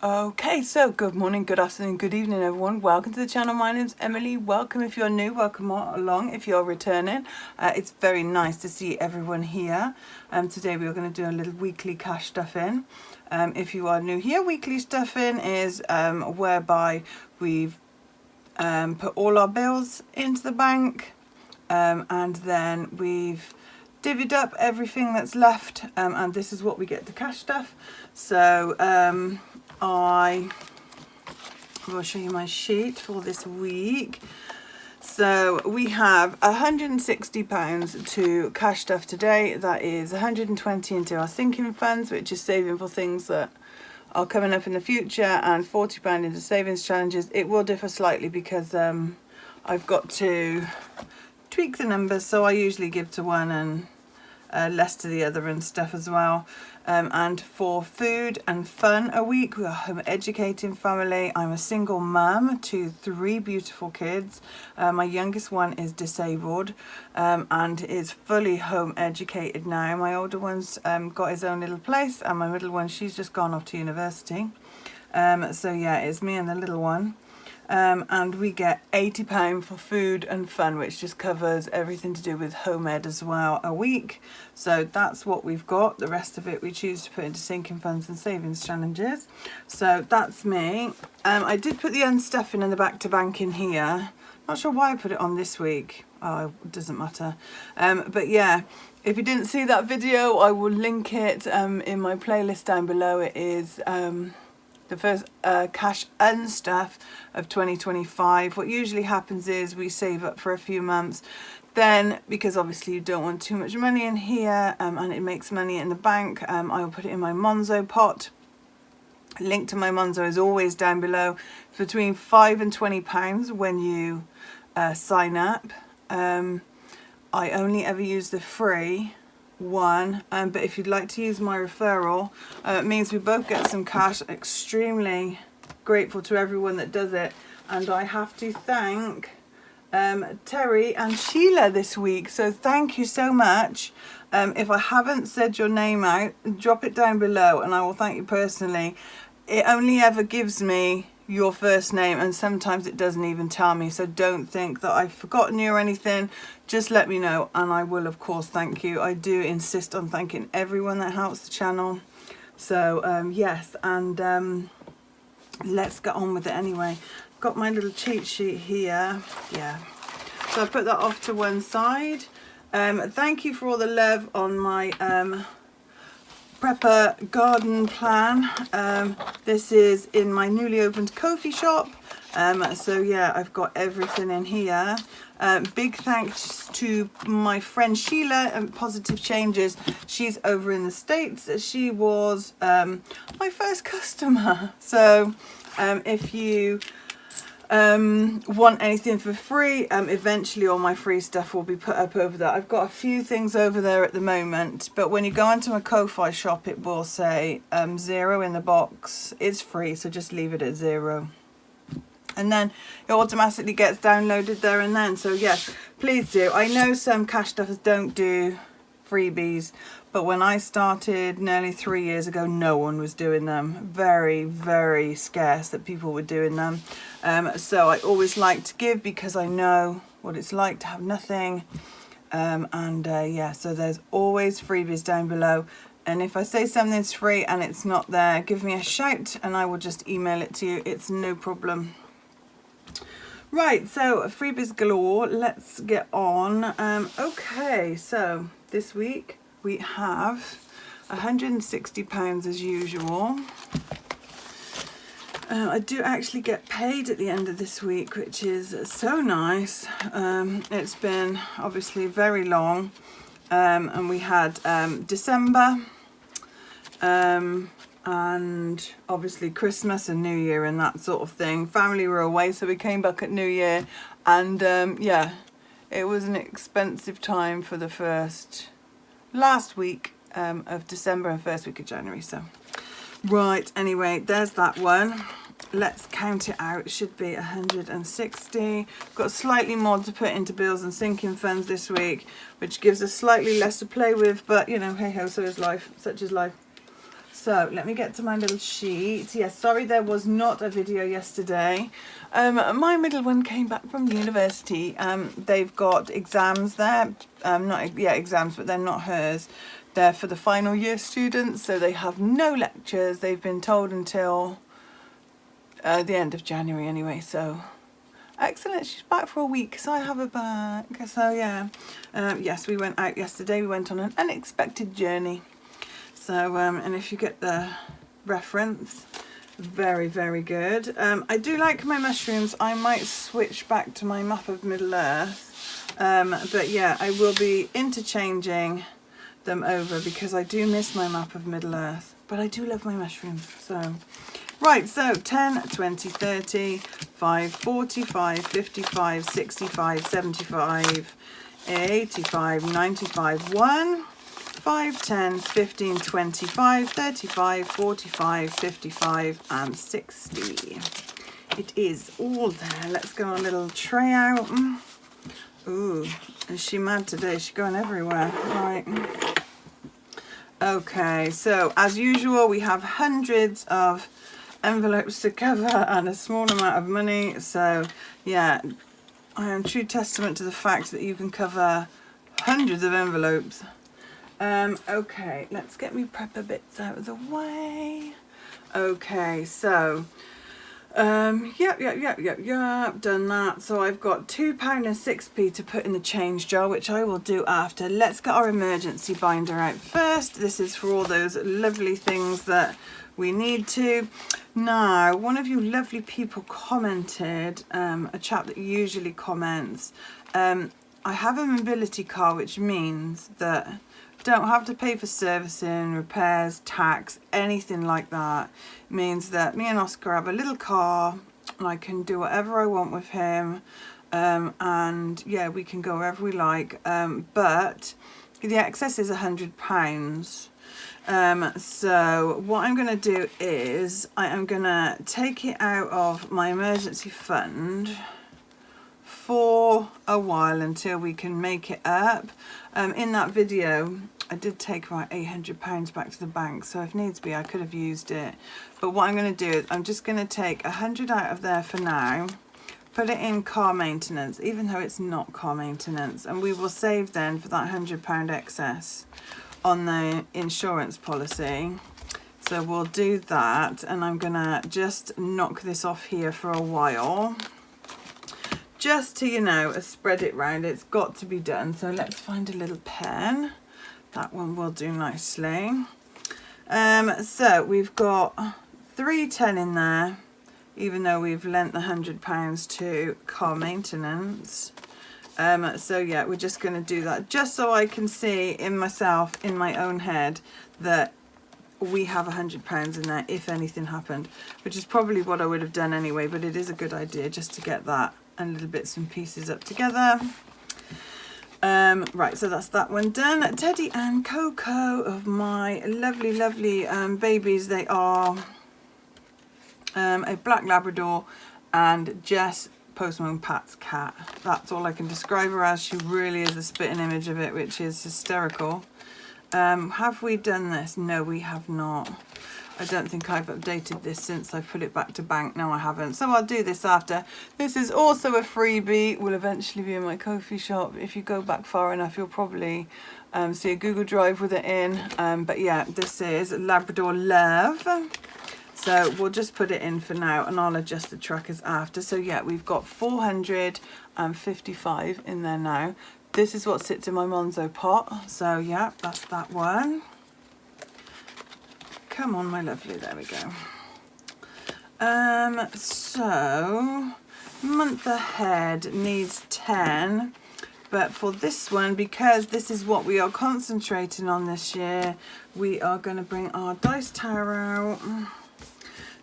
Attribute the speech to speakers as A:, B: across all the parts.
A: Okay, so good morning, good afternoon, good evening everyone. Welcome to the channel. My name's Emily. Welcome if you're new, welcome along if you're returning. It's very nice to see everyone here. Today we are going to do a little weekly cash stuffing. If you are new here, weekly stuffing is whereby we've put all our bills into the bank and then we've divvied up everything that's left, and this is what we get to cash stuff. So I will show you my sheet for this week. So we have £160 to cash stuff today. That is 120 into our sinking funds, which is saving for things that are coming up in the future, and £40 into savings challenges. It will differ slightly because I've got to tweak the numbers, so I usually give to one and less to the other and stuff as well. And for food and fun a week, we are a home educating family. I'm a single mum to 3 beautiful kids. My youngest one is disabled and is fully home educated now. My older one's got his own little place, and my middle one, she's just gone off to university. So yeah, it's me and the little one. And we get £80 for food and fun, which just covers everything to do with home ed as well a week. So that's what we've got. The rest of it we choose to put into sinking funds and savings challenges. So that's me. I did put the unstuffing and the back to bank in here. Not sure why I put it on this week. Oh, it doesn't matter. But yeah, if you didn't see that video, I will link it in my playlist down below. It is the first cash unstuff of 2025. What usually happens is we save up for a few months, then because obviously you don't want too much money in here, and it makes money in the bank, I will put it in my MONZO pot. Link to my MONZO is always down below. It's between £5 and £20 when you sign up. I only ever use the free one, but if you'd like to use my referral, it means we both get some cash. Extremely grateful to everyone that does it, and I have to thank Terry and Sheila this week, so thank you so much. If I haven't said your name out, drop it down below and I will thank you personally. It only ever gives me your first name, and sometimes it doesn't even tell me, so don't think that I've forgotten you or anything. Just let me know and I will of course thank you. I do insist on thanking everyone that helps the channel. So yes, and let's get on with it anyway. Got my little cheat sheet here. Yeah, so I put that off to one side. Thank you for all the love on my prepper garden plan. This is in my newly opened coffee shop. So yeah, I've got everything in here. Big thanks to my friend Sheila and Positive Changes. She's over in the States. She was my first customer. So if you want anything for free, eventually all my free stuff will be put up over there. I've got a few things over there at the moment, but when you go onto my Ko-Fi shop, it will say 0 in the box. It's free, so just leave it at 0. And then it automatically gets downloaded there and then. So yes, please do. I know some cash stuffers don't do freebies, but when I started nearly 3 years ago, no one was doing them. Very, very scarce that people were doing them. So I always like to give because I know what it's like to have nothing. Yeah, so there's always freebies down below. And if I say something's free and it's not there, give me a shout and I will just email it to you. It's no problem. Right, so freebies galore. Let's get on. Okay, so this week we have £160 as usual. I do actually get paid at the end of this week, which is so nice. It's been obviously very long, and we had December, and obviously Christmas and New Year and that sort of thing. Family were away, so we came back at New Year, and yeah, it was an expensive time for the last week of December and first week of January. So right, anyway, there's that one. Let's count it out. It should be 160. Got slightly more to put into bills and sinking funds this week, which gives us slightly less to play with, but you know, hey ho, so is life, such is life. So let me get to my little sheet. Yes, sorry there was not a video yesterday. My middle one came back from university. They've got exams there. Exams, but they're not hers. They're for the final year students, so they have no lectures. They've been told until the end of January anyway, so excellent. She's back for a week, so I have her back. So yeah, yes, we went out yesterday. We went on an unexpected journey. So, and if you get the reference, very, very good. I do like my mushrooms. I might switch back to my map of Middle Earth. But yeah, I will be interchanging them over because I do miss my map of Middle Earth. But I do love my mushrooms. So, right, so 10, 20, 30, 5, 45, 55, 65, 75, 85, 95, 1. 5, 10, 15, 25, 35, 45, 55 and 60. It is all there. Let's go a little tray out. Ooh, is she mad today? She's going everywhere. Right. Okay, so as usual, we have hundreds of envelopes to cover and a small amount of money. So yeah, I am true testament to the fact that you can cover hundreds of envelopes. Okay, let's get me prepper bits out of the way. Okay, so, yep, done that. So I've got £2 and 6p to put in the change jar, which I will do after. Let's get our emergency binder out first. This is for all those lovely things that we need to. Now, one of you lovely people commented, a chap that usually comments, I have a mobility car, which means that don't have to pay for servicing, repairs, tax, anything like that. It means that me and Oscar have a little car and I can do whatever I want with him. And yeah, we can go wherever we like. But the excess is £100. So what I'm going to do is I am going to take it out of my emergency fund for a while until we can make it up. In that video I did take about £800 back to the bank, so if needs be I could have used it, but what I'm going to do is I'm just going to take 100 out of there for now, put it in car maintenance even though it's not car maintenance, and we will save then for that £100 excess on the insurance policy. So we'll do that, and I'm going to just knock this off here for a while. Just to, you know, spread it round. It's got to be done. So let's find a little pen. That one will do nicely. So we've got 310 in there, even though we've lent the £100 to car maintenance. So yeah, we're just going to do that just so I can see in myself, in my own head, that we have £100 in there if anything happened, which is probably what I would have done anyway, but it is a good idea just to get that and little bits and pieces up together. Right, so that's that one done. Teddy and Coco of my lovely babies. They are a black Labrador and Jess, Postman Pat's cat. That's all I can describe her as. She really is a spitting image of it, which is hysterical. Have we done this? No, we have not. I don't think I've updated this since I put it back to bank. No, I haven't. So I'll do this after. This is also a freebie. Will eventually be in my Ko-fi shop. If you go back far enough, you'll probably see a Google Drive with it in. But yeah, this is Labrador Love. So we'll just put it in for now, and I'll adjust the trackers after. So yeah, we've got 455 in there now. This is what sits in my MONZO pot. So yeah, that's that one. Come on, my lovely, there we go. So month ahead needs 10, but for this one, because this is what we are concentrating on this year, we are going to bring our dice tower out.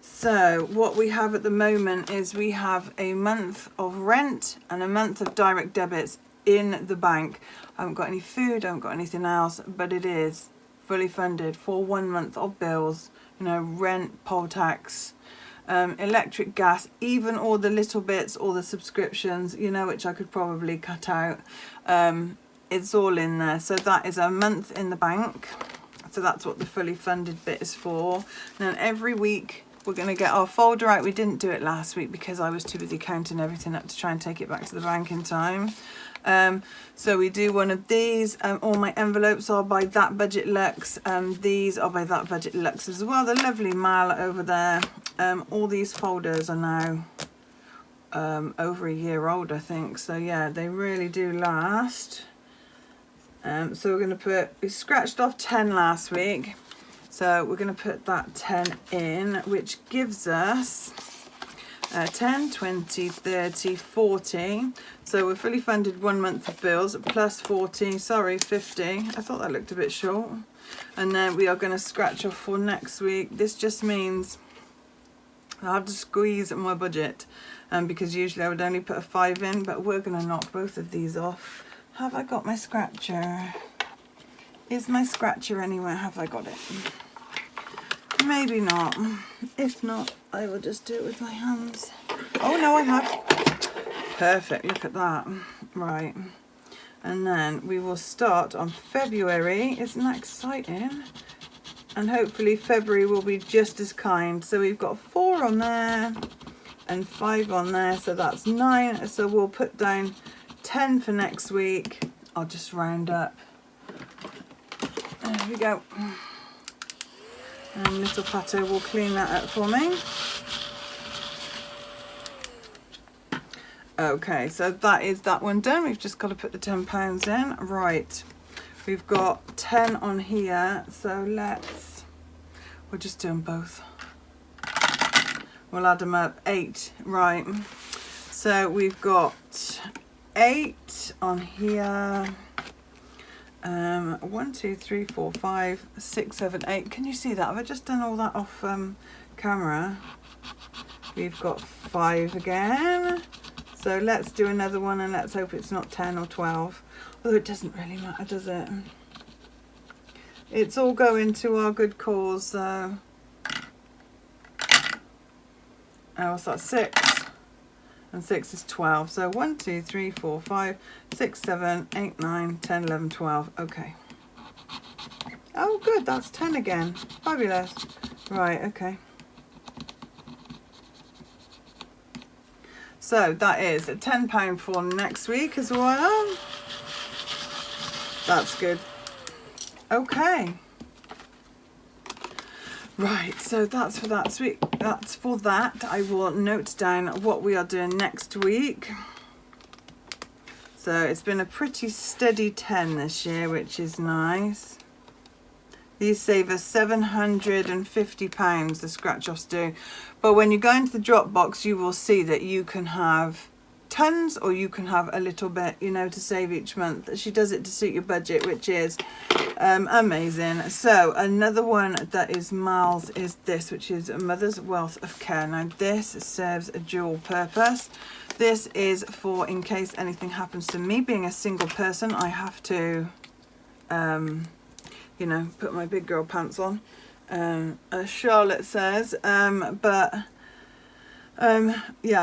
A: So what we have at the moment is we have a month of rent and a month of direct debits in the bank. I haven't got any food, I haven't got anything else, but it is fully funded for 1 month of bills, you know, rent, poll tax, electric, gas, even all the little bits, all the subscriptions, you know, which I could probably cut out. It's all in there. So that is a month in the bank. So that's what the fully funded bit is for. And then every week we're going to get our folder out. We didn't do it last week because I was too busy counting everything up to try and take it back to the bank in time. So we do one of these. All my envelopes are by That Budget Luxe. These are by That Budget Luxe as well. The lovely Mal over there. All these folders are now over a year old, I think. So yeah, they really do last. So we're going to we scratched off 10 last week. So we're going to put that 10 in, which gives us 10, 20, 30, 40. So we're fully funded 1 month of bills plus 40, sorry, 50. I thought that looked a bit short. And then we are going to scratch off for next week. This just means I'll have to squeeze my budget because usually I would only put a 5 in, but we're going to knock both of these off. Have I got my scratcher? Is my scratcher anywhere? Have I got it? Maybe not. If not, I will just do it with my hands. Oh no, I have. Perfect, look at that. Right. And then we will start on February. Isn't that exciting? And hopefully February will be just as kind. So we've got 4 on there and 5 on there. So that's 9. So we'll put down 10 for next week. I'll just round up. There we go. And little Pato will clean that up for me. Okay, so that is that one done. We've just got to put the £10 in. Right, we've got 10 on here, so we'll just do them both. We'll add them up. 8, right. So we've got 8 on here. 1, 2, 3, 4, 5, 6, 7, 8. Can you see that? Have I just done all that off camera? We've got 5 again. So let's do another one and let's hope it's not 10 or 12. Although it doesn't really matter, does it? It's all going to our good cause, so... Oh, what's that? 6. And 6 is 12. So 1, 2, 3, 4, 5, 6, 7, 8, 9, 10, 11, 12. Okay. Oh, good. That's 10 again. Fabulous. Right, okay. So that is a £10 for next week as well. That's good. Okay. Right, so that's for that week. That's for that. I will note down what we are doing next week. So it's been a pretty steady 10 this year, which is nice. These save us £750, the scratch-offs do. But when you go into the drop box, you will see that you can have tons or you can have a little bit, you know, to save each month. She does it to suit your budget, which is amazing. So another one that is Mal's is this, which is Mother's Wealth of Care. Now this serves a dual purpose. This is for in case anything happens to me. Being a single person, I have to you know, put my big girl pants on, as Charlotte says, yeah,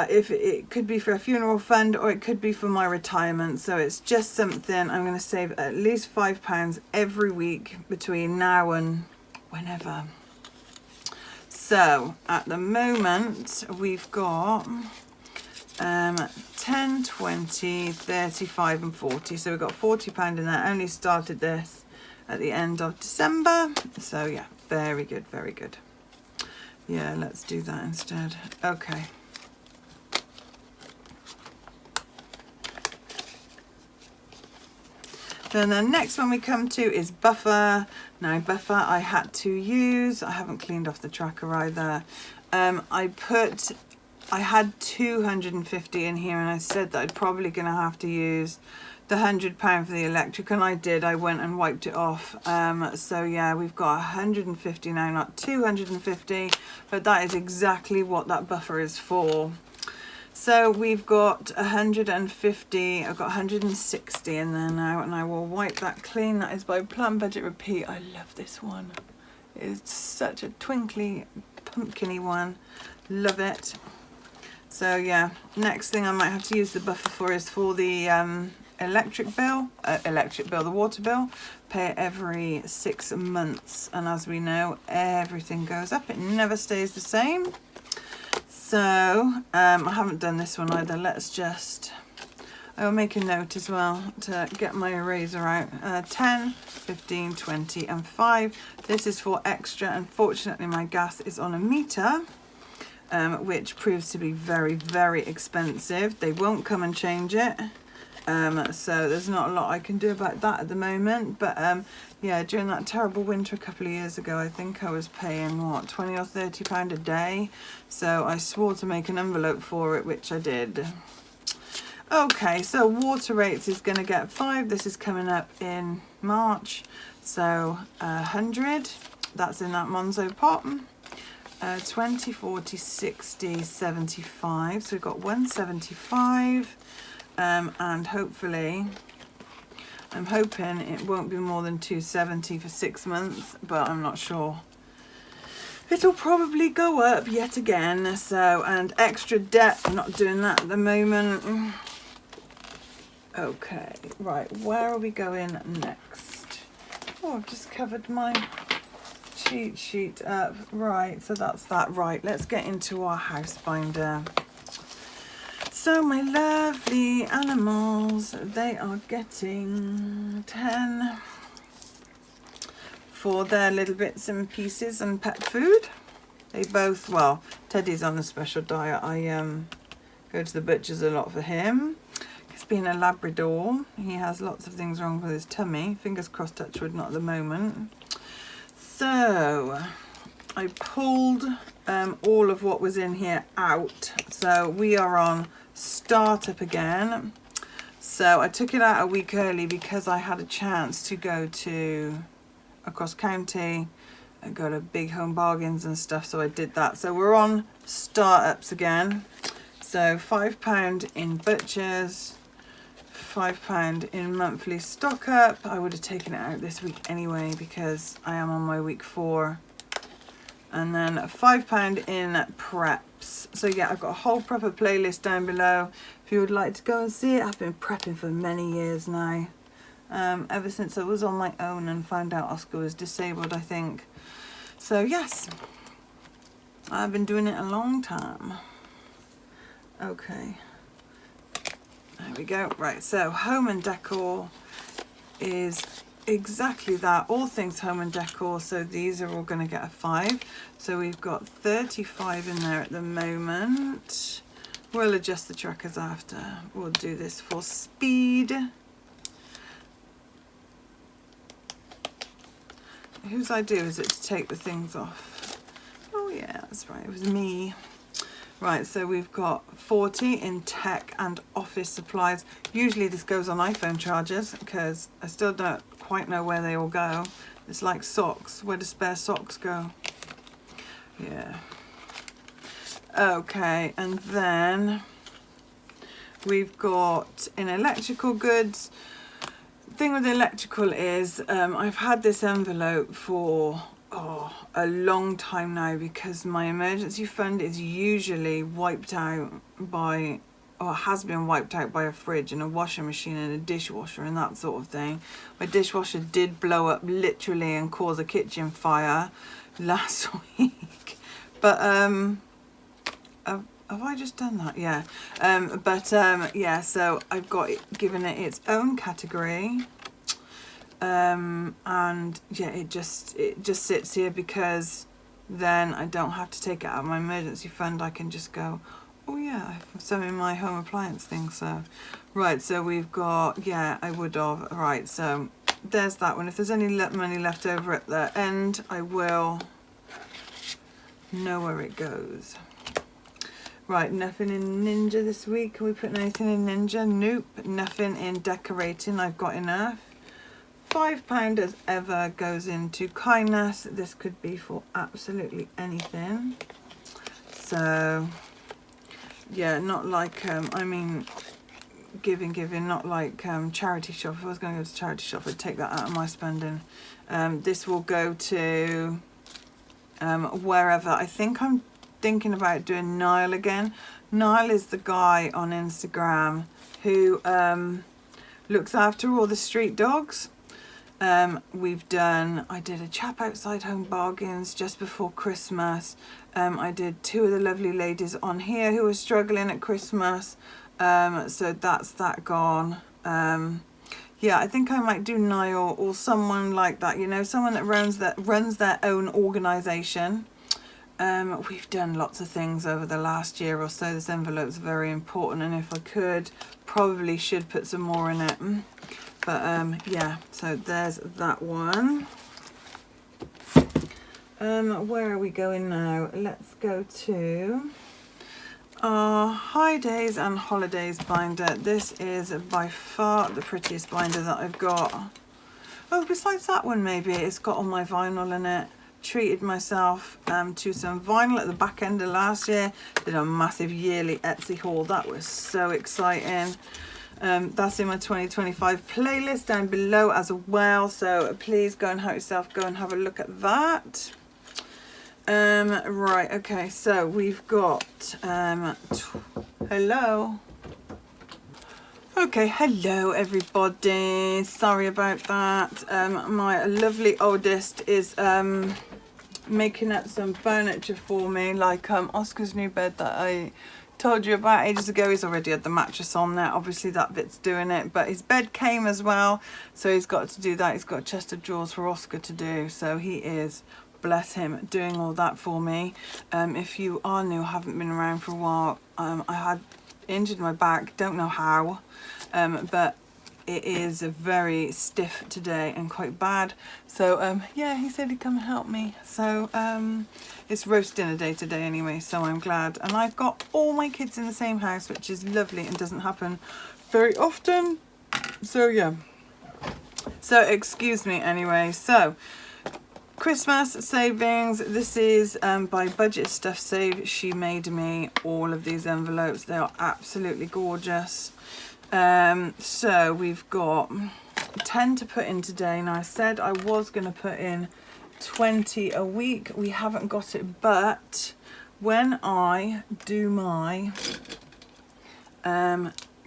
A: if it could be for a funeral fund or it could be for my retirement. So it's just something I'm going to save at least £5 every week between now and whenever. So at the moment we've got 10, 20, 35 and 40. So we've got £40 in there. I only started this at the end of December. So yeah, very good, very good. Yeah, let's do that instead. Okay. Then the next one we come to is buffer. Now buffer I had to use. I haven't cleaned off the tracker either. I had 250 in here and I said that I'd probably gonna have to use the £100 for the electric, and I did. I went and wiped it off. So yeah, we've got 150 now, not 250, but that is exactly what that buffer is for. So we've got 150, I've got 160 in there now, and I will wipe that clean. That is by Plum Budget Repeat. I love this one. It's such a twinkly, pumpkin-y one. Love it. So yeah, next thing I might have to use the buffer for is for the the water bill, pay it every 6 months, and as we know, everything goes up, it never stays the same. So I haven't done this one either. Let's just, I'll make a note as well to get my eraser out. 10, 15, 20 and 5. This is for extra. Unfortunately my gas is on a meter, which proves to be very, very expensive. They won't come and change it. So there's not a lot I can do about that at the moment, but yeah, during that terrible winter a couple of years ago, I think I was paying what, 20 or 30 pound a day, so I swore to make an envelope for it, which I did. Okay, so water rates is going to get 5. This is coming up in March, so 100, that's in that MONZO pot. 20, 40, 60, 75, so we've got 175. And hopefully, I'm hoping it won't be more than 270 for 6 months, but I'm not sure. It'll probably go up yet again. So, and extra debt, I'm not doing that at the moment. Okay, right, where are we going next? Oh, I've just covered my cheat sheet up. Right, so that's that. Right, let's get into our house binder. So my lovely animals, they are getting 10 for their little bits and pieces and pet food. They both, well, Teddy's on a special diet. I go to the butcher's a lot for him. He's being a Labrador. He has lots of things wrong with his tummy. Fingers crossed, touch wood, not at the moment. So I pulled all of what was in here out. So we are on startup again. So I took it out a week early because I had a chance to go to across county and go to big home bargains and stuff, so I did that. So we're on startups again. So £5 in butchers, £5 in monthly stock up. I would have taken it out this week anyway because I am on my week 4. And then £5 in preps. So yeah, I've got a whole prepper playlist down below if you would like to go and see it. I've been prepping for many years now, ever since I was on my own and found out Oscar was disabled, I think. So yes, I've been doing it a long time. Okay, there we go. Right, so home and decor is exactly that, all things home and decor. So these are all going to get a 5. So we've got 35 in there at the moment. We'll adjust the trackers after. We'll do this for speed. Whose idea is it to take the things off? Oh yeah, that's right, it was me. Right, so we've got 40 in tech and office supplies. Usually this goes on iPhone chargers because I still don't quite know where they all go. It's like socks. Where do spare socks go? Yeah. Okay, and then we've got in electrical goods. The thing with electrical is I've had this envelope for a long time now because my emergency fund is usually wiped out by, or has been wiped out by, a fridge and a washing machine and a dishwasher and that sort of thing. My dishwasher did blow up literally and cause a kitchen fire last week, but have I just done that? Yeah. Yeah, so I've got it, given it its own category. And yeah, it just sits here because then I don't have to take it out of my emergency fund. I can just go, oh yeah, I have some in my home appliance thing. So right, so we've got, yeah, I would have, right, so there's that one. If there's any money left over at the end, I will know where it goes. Right, nothing in Ninja this week. Are we putting anything in Ninja? Nope. Nothing in decorating. I've got enough. £5 as ever goes into kindness. This could be for absolutely anything. So yeah, not like I mean giving, not like charity shop. If I was going to go to charity shop, I'd take that out of my spending. This will go to wherever. I think I'm thinking about doing Niall again. Niall is the guy on Instagram who looks after all the street dogs. I did a Chap Outside Home Bargains just before Christmas. I did 2 of the lovely ladies on here who were struggling at Christmas. So that's that gone. Yeah, I think I might do Niall or someone like that, you know, someone that runs their own organisation. We've done lots of things over the last year or so. This envelope's very important, and if I could, probably should put some more in it. But yeah, so there's that one. Where are we going now? Let's go to our High Days and Holidays binder. This is by far the prettiest binder that I've got. Oh, besides that one, maybe it's got all my vinyl in it. Treated myself to some vinyl at the back end of last year. Did a massive yearly Etsy haul. That was so exciting. That's in my 2025 playlist down below as well, so please go and help yourself, go and have a look at that. Right, okay, so we've got hello. Okay, hello everybody, sorry about that. My lovely oldest is making up some furniture for me, like Oscar's new bed that I told you about ages ago. He's already had the mattress on there, obviously that bit's doing it, but his bed came as well, so he's got to do that. He's got a chest of drawers for Oscar to do, so he is, bless him, doing all that for me. If you are new, haven't been around for a while, I had injured my back, don't know how, but it is very stiff today and quite bad, so yeah, he said he'd come and help me. So it's roast dinner day today anyway, so I'm glad. And I've got all my kids in the same house, which is lovely and doesn't happen very often, so yeah. So excuse me anyway. So Christmas savings, this is by Budget Stuff Save. She made me all of these envelopes. They are absolutely gorgeous. So we've got 10 to put in today. Now I said I was going to put in 20 a week. We haven't got it, but when I do my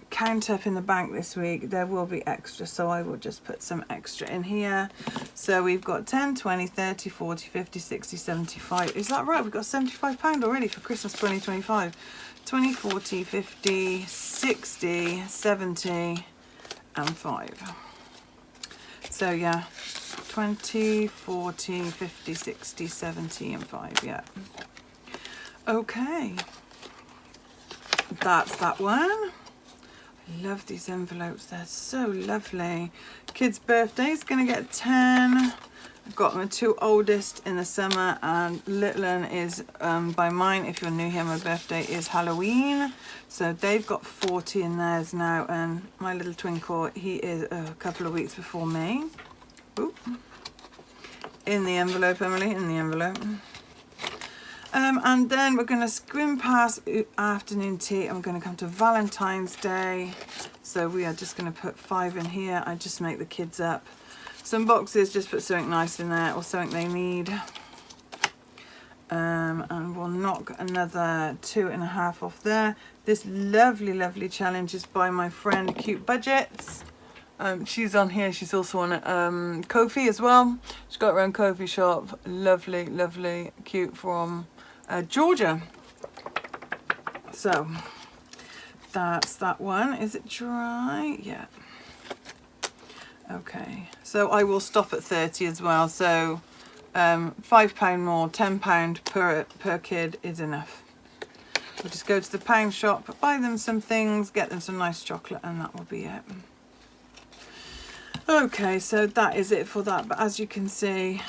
A: count up in the bank this week, there will be extra, so I will just put some extra in here. So we've got 10, 20, 30, 40, 50, 60, 75. Is that right? We've got £75 already for Christmas 2025. 20, 40, 50, 60, 70 and 5. So yeah, 20, 40, 50, 60, 70 and 5, yeah. Okay, that's that one. I love these envelopes, they're so lovely. Kid's birthday is going to get 10. I've got my 2 oldest in the summer, and little one is by mine. If you're new here, my birthday is Halloween, so they've got 40 in theirs now, and my little twinkle, he is a couple of weeks before me. Ooh. In the envelope, Emily, in the envelope. And then we're going to scrim past afternoon tea, and we're going to come to Valentine's Day. So we are just going to put 5 in here. I just make the kids up some boxes, just put something nice in there or something they need. And we'll knock another 2.5 off there. This lovely, lovely challenge is by my friend Cute Budgets. She's on here. She's also on Ko-fi as well. She's got her own Ko-fi shop. Lovely, lovely, cute, from Georgia. So that's that one. Is it dry? Yeah. Okay. So I will stop at 30 as well. So £5 more, £10 per kid is enough. We'll just go to the pound shop, buy them some things, get them some nice chocolate, and that will be it. Okay, so that is it for that. But as you can see,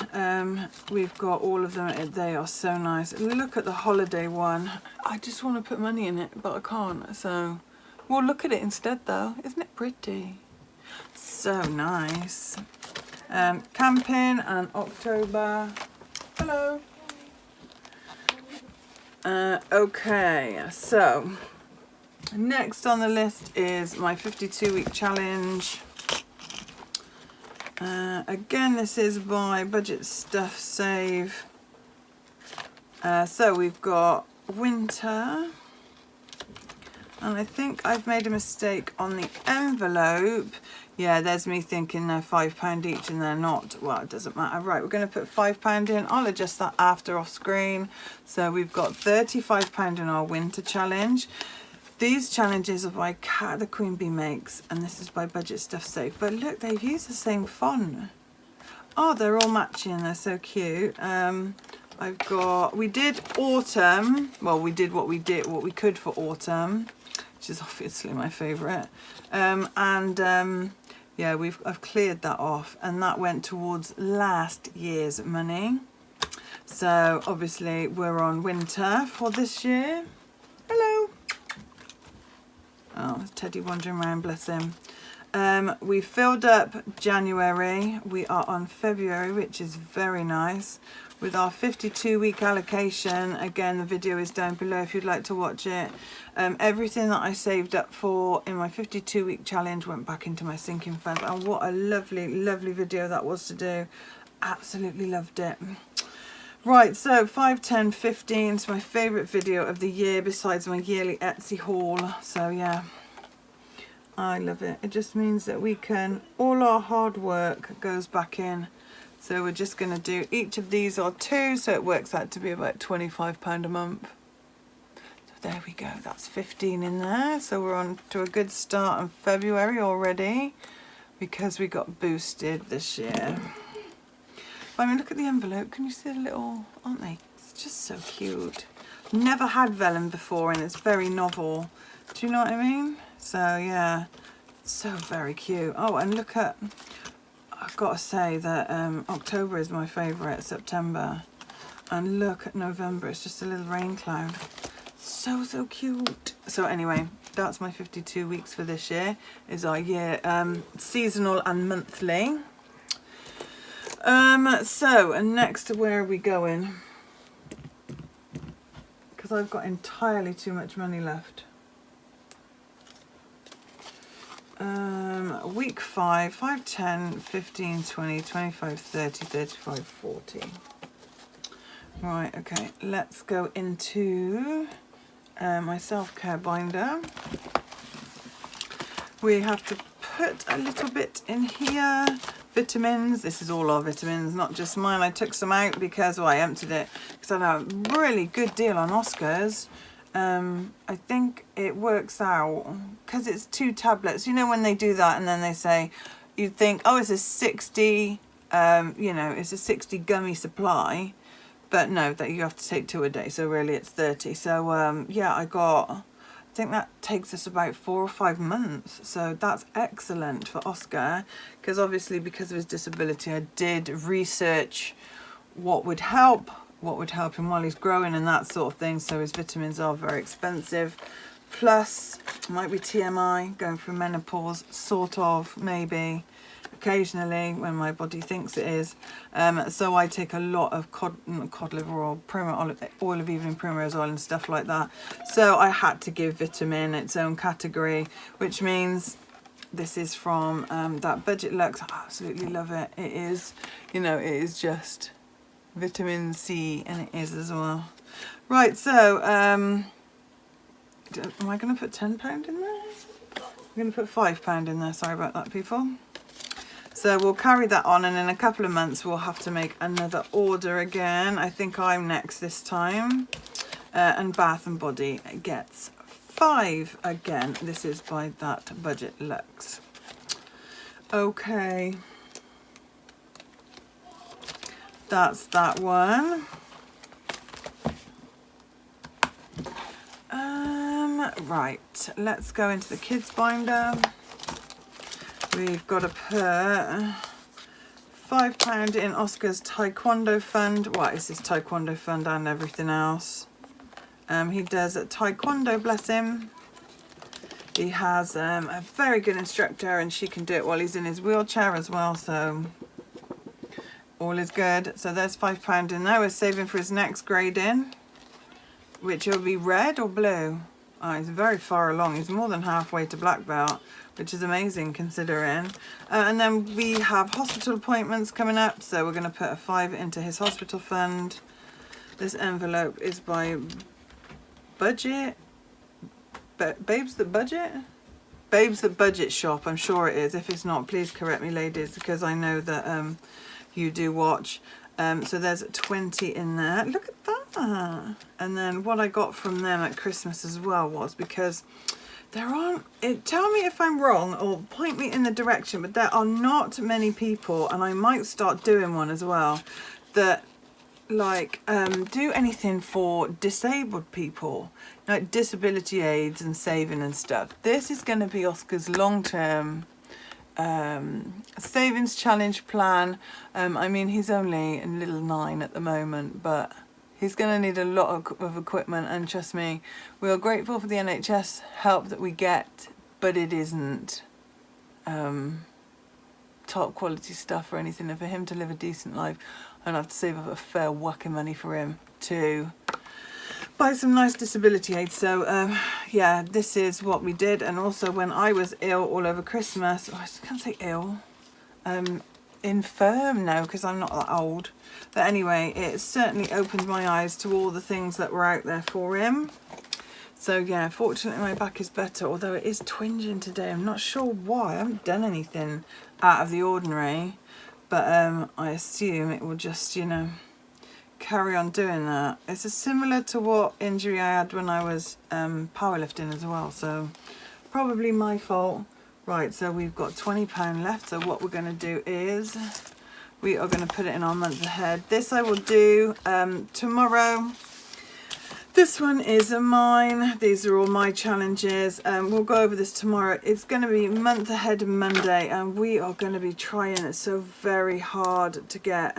A: we've got all of them. They are so nice. Look at the holiday one. I just want to put money in it, but I can't. So we'll look at it instead, though. Isn't it pretty? So nice. Camping and October. Hello. Okay, so next on the list is my 52-week challenge. Again, this is by Budget Stuff Save. So we've got winter, And I think I've made a mistake on the envelope. Yeah, there's me thinking they're £5 each and they're not. Well, it doesn't matter. Right, we're going to put £5 in. I'll adjust that after off screen. So we've got £35 in our winter challenge. These challenges are by Cat the Queen Bee Makes, and this is by Budget Stuff Safe. But look, they've used the same font. Oh, they're all matching. They're so cute. We did autumn. Well, we did what we could for autumn, which is obviously my favourite. Yeah, I've cleared that off, and that went towards last year's money. So obviously we're on winter for this year. Hello. Oh, Teddy wandering around, bless him. We filled up January. We are on February, which is very nice. With our 52-week allocation, again, the video is down below if you'd like to watch it. Everything that I saved up for in my 52-week challenge went back into my sinking fund. And what a lovely, lovely video that was to do. Absolutely loved it. Right, so 5, 10, 15 is my favourite video of the year besides my yearly Etsy haul. So yeah, I love it. It just means that we can, all our hard work goes back in. So we're just going to do each of these are 2, so it works out to be about £25 a month. So there we go, that's 15 in there. So we're on to a good start in February already because we got boosted this year. I mean, look at the envelope. Can you see the little, aren't they? It's just so cute. Never had vellum before and it's very novel. Do you know what I mean? So yeah, it's so very cute. Oh, and look at, I've got to say that October is my favourite, September. And look at November, it's just a little rain cloud. So, so cute. So anyway, that's my 52 weeks for this year, is our year seasonal and monthly. So, and next, where are we going? Because I've got entirely too much money left. Week 5, 5, 10, 15, 20, 25, 30, 35, 40. Right, okay, let's go into my self-care binder. We have to put a little bit in here. Vitamins, this is all our vitamins, not just mine. I took some out because, well, I emptied it because I had a really good deal on Oscars. I think it works out because it's 2 tablets. You know when they do that and then they say, you'd think, oh, it's a 60, you know, it's a 60 gummy supply, but no, that you have to take 2 a day. So really it's 30. So yeah, I think that takes us about 4 or 5 months. So that's excellent for Oscar because obviously because of his disability, I did research what would help him while he's growing and that sort of thing. So his vitamins are very expensive. Plus, might be TMI, going through menopause, sort of, maybe, occasionally when my body thinks it is. So I take a lot of cod liver oil, oil of evening primrose oil and stuff like that. So I had to give vitamin its own category, which means this is from that Budget Luxe. I absolutely love it. It is, you know, it is just vitamin C, and it is as well. Right, so am I going to put £10 in there? I'm going to put £5 in there. Sorry about that, people. So we'll carry that on, and in a couple of months we'll have to make another order again. I think I'm next this time. And Bath and Body gets 5 again. This is by that Budget Luxe. Okay. That's that one. Right, let's go into the kids binder. We've got to put £5 in Oscar's Taekwondo fund. What is his Taekwondo fund and everything else? He does Taekwondo, bless him. He has a very good instructor and she can do it while he's in his wheelchair as well, so all is good. So there's £5 in there. We're saving for his next grading, which will be red or blue. Oh, he's very far along. He's more than halfway to black belt, which is amazing considering. And then we have hospital appointments coming up, so we're going to put a 5 into his hospital fund. This envelope is by Budget Babes That Budget? Babes That Budget shop, I'm sure it is. If it's not, please correct me, ladies, because I know that you do watch. So there's 20 in there. Look at that. And then what I got from them at Christmas as well was, because there aren't, tell me if I'm wrong or point me in the direction, but there are not many people, and I might start doing one as well, that like do anything for disabled people, like disability aids and saving and stuff. This is going to be Oscar's long-term savings challenge plan. I mean, he's only a little 9 at the moment, but he's going to need a lot of equipment, and trust me, we are grateful for the NHS help that we get, but it isn't top quality stuff or anything. And for him to live a decent life, I'd have to save up a fair whack of money for him to buy some nice disability aids. So yeah, this is what we did. And also when I was ill all over Christmas, I can't say ill, infirm now because I'm not that old, but anyway, it certainly opened my eyes to all the things that were out there for him. So yeah, fortunately my back is better, although it is twinging today. I'm not sure why. I haven't done anything out of the ordinary, but I assume it will just, you know, carry on doing that. It's similar to what injury I had when I was powerlifting as well, so probably my fault. Right, so we've got £20 left, so what we're going to do is we are going to put it in our month ahead. This I will do tomorrow. This one is mine. These are all my challenges. We'll go over this tomorrow. It's going to be month ahead Monday, and we are going to be trying so very hard to get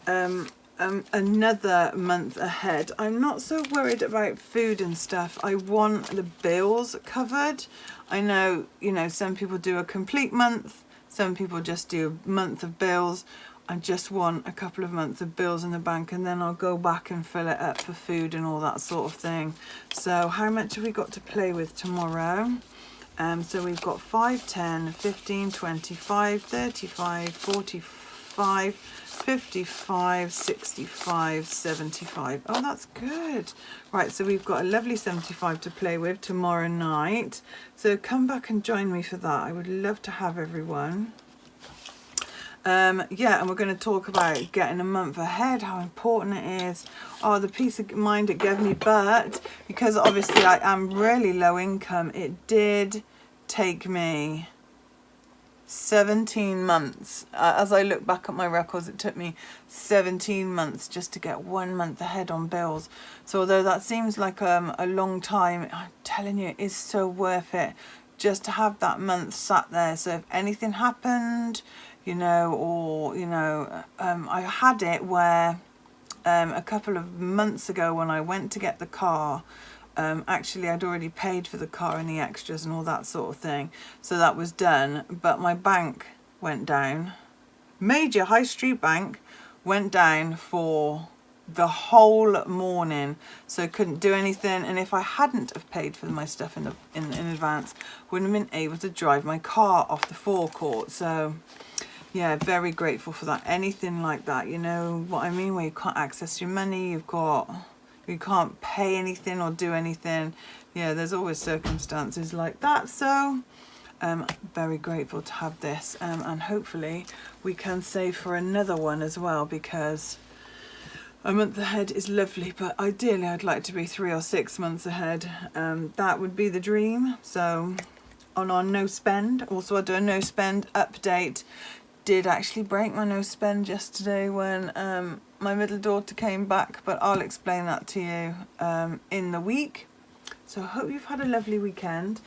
A: another month ahead. I'm not so worried about food and stuff. I want the bills covered. I know, you know, some people do a complete month. Some people just do a month of bills. I just want a couple of months of bills in the bank, and then I'll go back and fill it up for food and all that sort of thing. So how much have we got to play with tomorrow? So we've got 5, 10, 15, 25, 35, 45, 55, 65, 75. Oh, that's good. Right, so we've got a lovely 75 to play with tomorrow night. So come back and join me for that. I would love to have everyone. Yeah, and we're going to talk about getting a month ahead, how important it is. Oh, the peace of mind it gave me, but because obviously I am really low income, it did take me 17 months. As I look back at my records, it took me 17 months just to get 1 month ahead on bills. So although that seems like a long time, I'm telling you, it is so worth it just to have that month sat there. So if anything happened, you know, or, you know, I had it where a couple of months ago when I went to get the car, actually I'd already paid for the car and the extras and all that sort of thing, so that was done, but my bank went down. Major high street bank went down for the whole morning, so I couldn't do anything, and if I hadn't have paid for my stuff in advance, wouldn't have been able to drive my car off the forecourt. So yeah, very grateful for that. Anything like that, you know what I mean, where you can't access your money, you can't pay anything or do anything. Yeah, there's always circumstances like that. So I'm very grateful to have this, and hopefully we can save for another one as well, because a month ahead is lovely, but ideally I'd like to be 3 or 6 months ahead. That would be the dream. So on our no spend, also I do a no spend update. Did actually break my no spend yesterday when my middle daughter came back, but I'll explain that to you in the week. So I hope you've had a lovely weekend.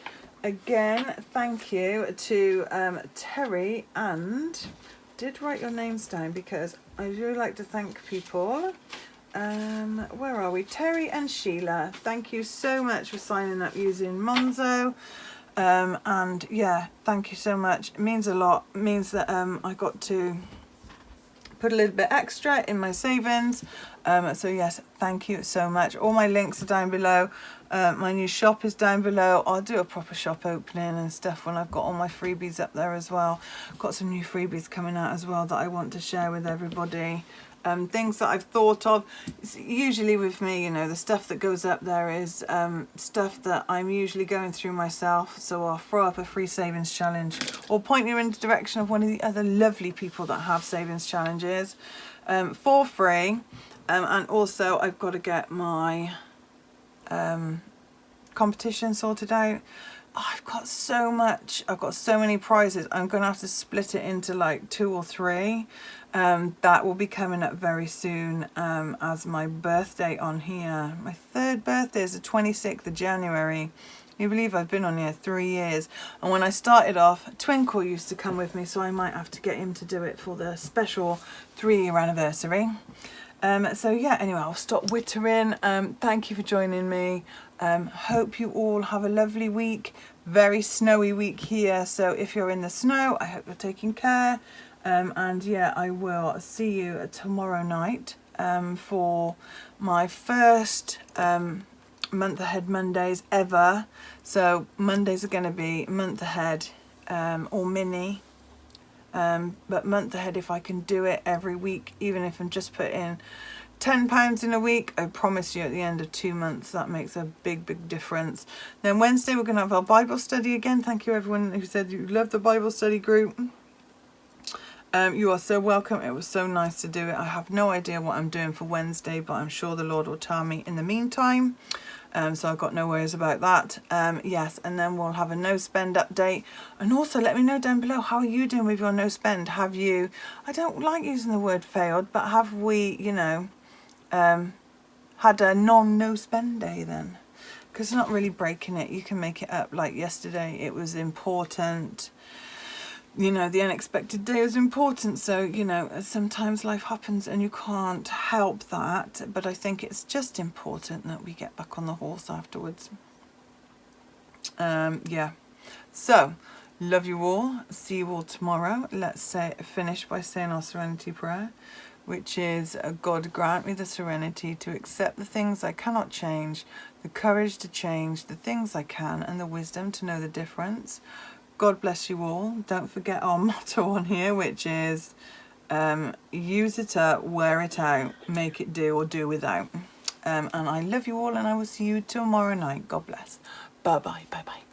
A: Again, thank you to Terry, and did write your names down because I really like to thank people. Where are we? Terry and Sheila, thank you so much for signing up using MONZO. And yeah, thank you so much. It means a lot. It means that I got to put a little bit extra in my savings. So yes, thank you so much. All my links are down below. My new shop is down below. I'll do a proper shop opening and stuff when I've got all my freebies up there as well. Got some new freebies coming out as well that I want to share with everybody. things that I've thought of. It's usually with me, you know, the stuff that goes up there is stuff that I'm usually going through myself. So I'll throw up a free savings challenge or point you in the direction of one of the other lovely people that have savings challenges for free. And also I've got to get my competition sorted out. Oh, I've got so many prizes. I'm gonna have to split it into like 2 or 3. That will be coming up very soon as my birthday on here. My 3rd birthday is the 26th of January. You believe I've been on here 3 years, and when I started off, Twinkle used to come with me, so I might have to get him to do it for the special 3-year anniversary. So yeah, anyway, I'll stop wittering. Thank you for joining me. Hope you all have a lovely week. Very snowy week here, so if you're in the snow, I hope you're taking care. And yeah, I will see you tomorrow night for my first month ahead Mondays ever. So Mondays are going to be month ahead or mini. But month ahead, if I can do it every week, even if I'm just putting £10 in a week, I promise you at the end of 2 months that makes a big difference. Then Wednesday we're going to have our Bible study again. Thank you everyone who said you loved the Bible study group. You are so welcome. It was so nice to do it. I have no idea what I'm doing for Wednesday, but I'm sure the Lord will tell me in the meantime. So I've got no worries about that. Yes, and then we'll have a no spend update. And also let me know down below, how are you doing with your no spend? Have you, I don't like using the word failed, but have we, you know, had a no spend day then? Because it's not really breaking it. You can make it up. Like yesterday, it was important. You know, the unexpected day is important, so, you know, sometimes life happens and you can't help that, but I think it's just important that we get back on the horse afterwards. Yeah, so, love you all, see you all tomorrow. Let's finish by saying our serenity prayer, which is, God grant me the serenity to accept the things I cannot change, the courage to change the things I can, and the wisdom to know the difference. God bless you all. Don't forget our motto on here, which is use it up, wear it out, make it do or do without. And I love you all, and I will see you tomorrow night. God bless. Bye bye. Bye bye.